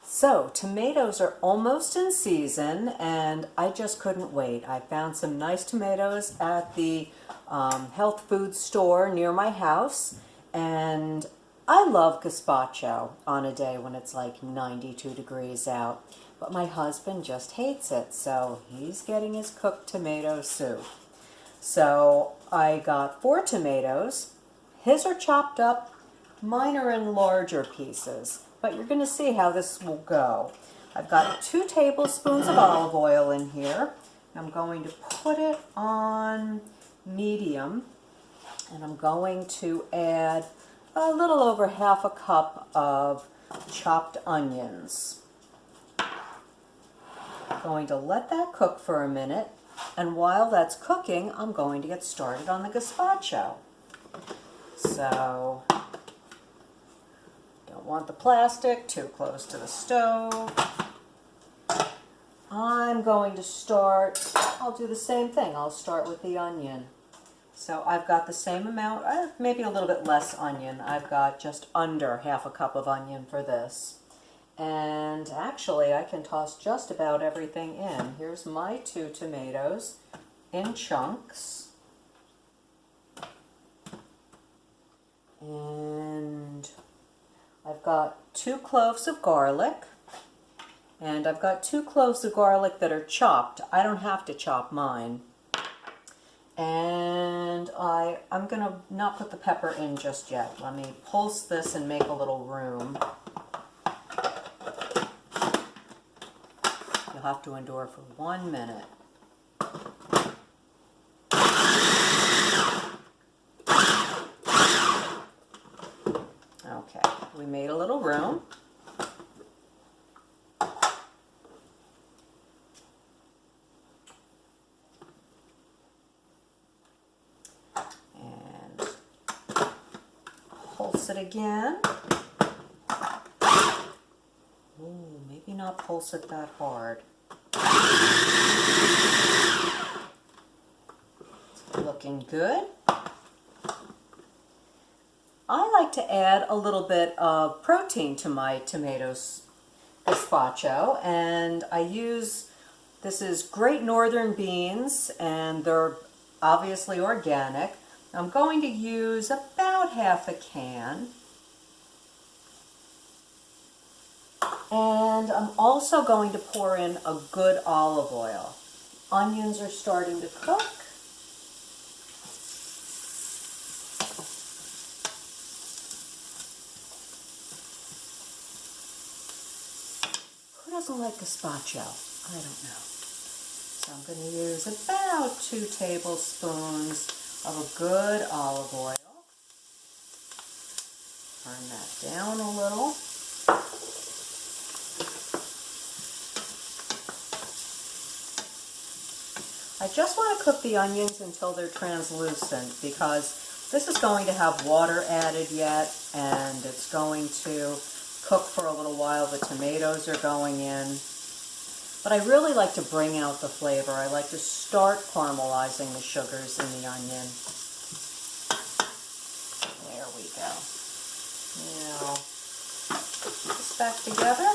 So, tomatoes are almost in season, and I just couldn't wait. I found some nice tomatoes at the health food store near my house, and I love gazpacho on a day when it's like 92 degrees out. But my husband just hates it, so he's getting his cooked tomato soup. So, I got 4 tomatoes. His are chopped up, mine are in larger pieces, but you're going to see how this will go. I've got 2 tablespoons of olive oil in here. I'm going to put it on medium, and I'm going to add a little over half a cup of chopped onions. I'm going to let that cook for a minute, and while that's cooking, I'm going to get started on the gazpacho. So, don't want the plastic too close to the stove. I'm going to start, I'll do the same thing. I'll start with the onion. So I've got the same amount, maybe a little bit less onion. I've got just under half a cup of onion for this. And actually I can toss just about everything in. Here's my 2 tomatoes in chunks. And I've got 2 cloves of garlic, and I've got 2 cloves of garlic that are chopped. I don't have to chop mine. And I'm going to not put the pepper in just yet. Let me pulse this and make a little room. You'll have to endure for 1 minute. Okay, we made a little room. And pulse it again. Ooh, maybe not pulse it that hard. It's looking good. I like to add a little bit of protein to my tomatoes gazpacho, and I use, this is Great Northern beans, and they're obviously organic. I'm going to use about half a can. And I'm also going to pour in a good olive oil. Onions are starting to cook. Who doesn't like gazpacho? I don't know. So I'm going to use about 2 tablespoons of a good olive oil. Turn that down a little. I just want to cook the onions until they're translucent, because this is going to have water added yet, and it's going to cook for a little while. The tomatoes are going in. But I really like to bring out the flavor. I like to start caramelizing the sugars in the onion. There we go. Now, put this back together.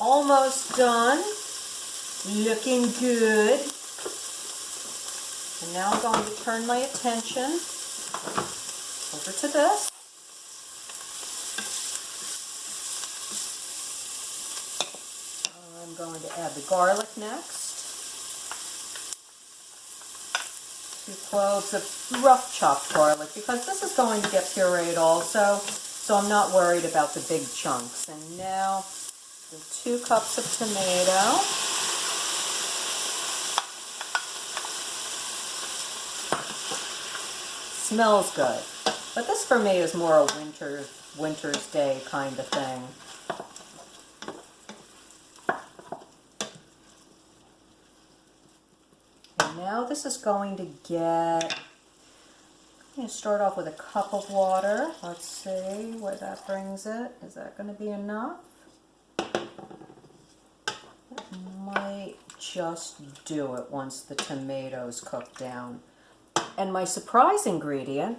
Almost done. Looking good. And now I'm going to turn my attention over to this. I'm going to add the garlic next. 2 cloves of rough chopped garlic, because this is going to get pureed also, so I'm not worried about the big chunks. And now the 2 cups of tomato. Smells good. But this for me is more a winter's day kind of thing. And now this is going to get, I'm going to start off with a cup of water. Let's see where that brings it. Is that going to be enough? It might just do it once the tomatoes cook down. And my surprise ingredient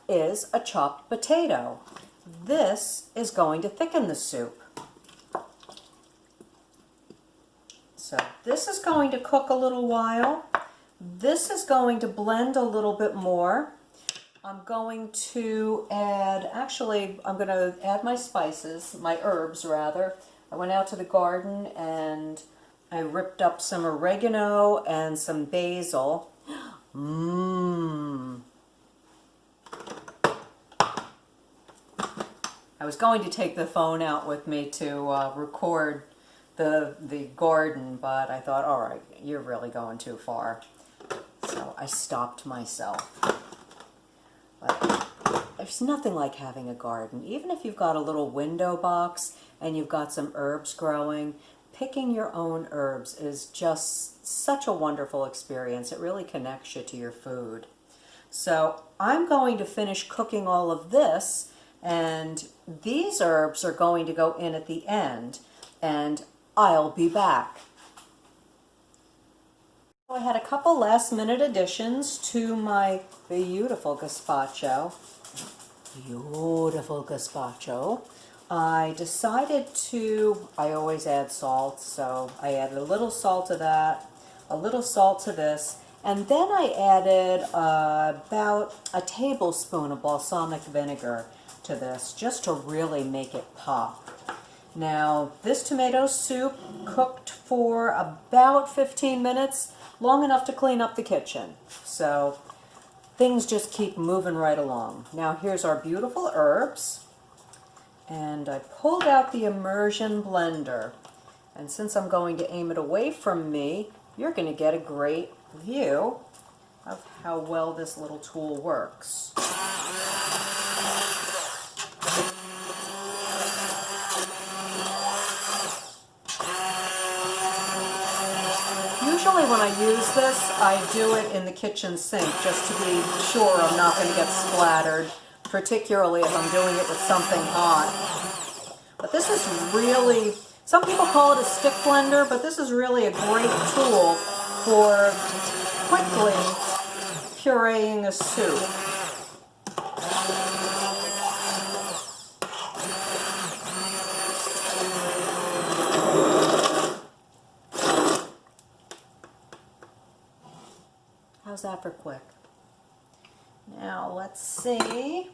is a chopped potato. This is going to thicken the soup. So this is going to cook a little while. This is going to blend a little bit more. I'm going to add, I'm going to add my spices, my herbs rather. I went out to the garden and I ripped up some oregano and some basil. Mmm. I was going to take the phone out with me to record the garden, but I thought, all right, you're really going too far. So I stopped myself. But there's nothing like having a garden. Even if you've got a little window box and you've got some herbs growing, picking your own herbs is just such a wonderful experience. It really connects you to your food. So I'm going to finish cooking all of this, and these herbs are going to go in at the end, and I'll be back. I had a couple last minute additions to my beautiful gazpacho. Beautiful gazpacho. I decided I always add salt, so I added a little salt to that, a little salt to this, and then I added about a tablespoon of balsamic vinegar to this, just to really make it pop. Now, this tomato soup cooked for about 15 minutes, long enough to clean up the kitchen. So things just keep moving right along. Now here's our beautiful herbs. And I pulled out the immersion blender. And since I'm going to aim it away from me, you're going to get a great view of how well this little tool works. Usually when I use this, I do it in the kitchen sink just to be sure I'm not going to get splattered, particularly if I'm doing it with something hot. But this is really, some people call it a stick blender, but this is really a great tool for quickly pureeing a soup. How's that for quick? Now let's see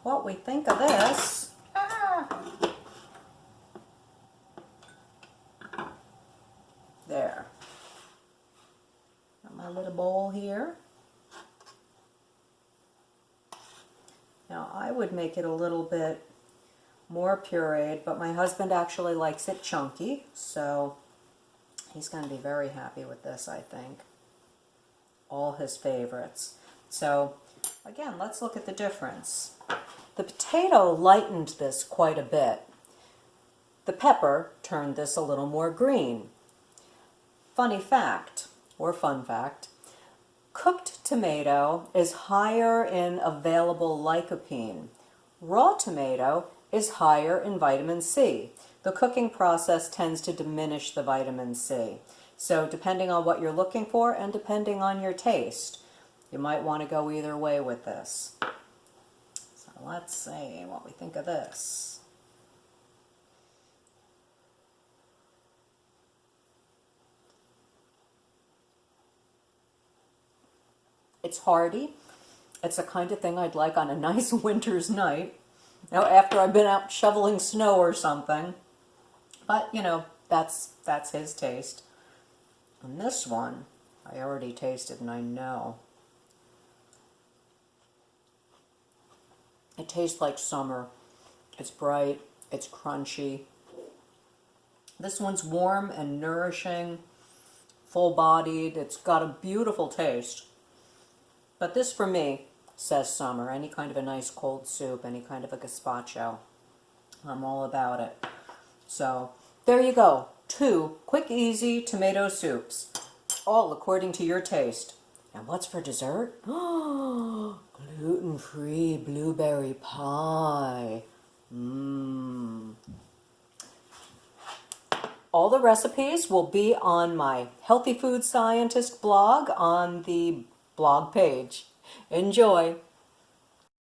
what we think of this. There. Got my little bowl here. Now I would make it a little bit more pureed, but my husband actually likes it chunky, so he's going to be very happy with this, I think. All his favorites. So again, let's look at the difference. The potato lightened this quite a bit. The pepper turned this a little more green. Funny fact, or fun fact, cooked tomato is higher in available lycopene. Raw tomato is higher in vitamin C. The cooking process tends to diminish the vitamin C. So depending on what you're looking for and depending on your taste, you might want to go either way with this. So let's see what we think of this. It's hearty. It's the kind of thing I'd like on a nice winter's night. Now, after I've been out shoveling snow or something. But, you know, that's his taste. And this one, I already tasted and I know. It tastes like summer. It's bright, it's crunchy. This one's warm and nourishing, full-bodied. It's got a beautiful taste. But this, for me, says summer. Any kind of a nice cold soup, any kind of a gazpacho. I'm all about it. So, there you go. 2 quick, easy tomato soups, all according to your taste. And what's for dessert? Gluten-free blueberry pie. Mmm. all the recipes will be on my Healthy Food Scientist blog on the blog page. Enjoy!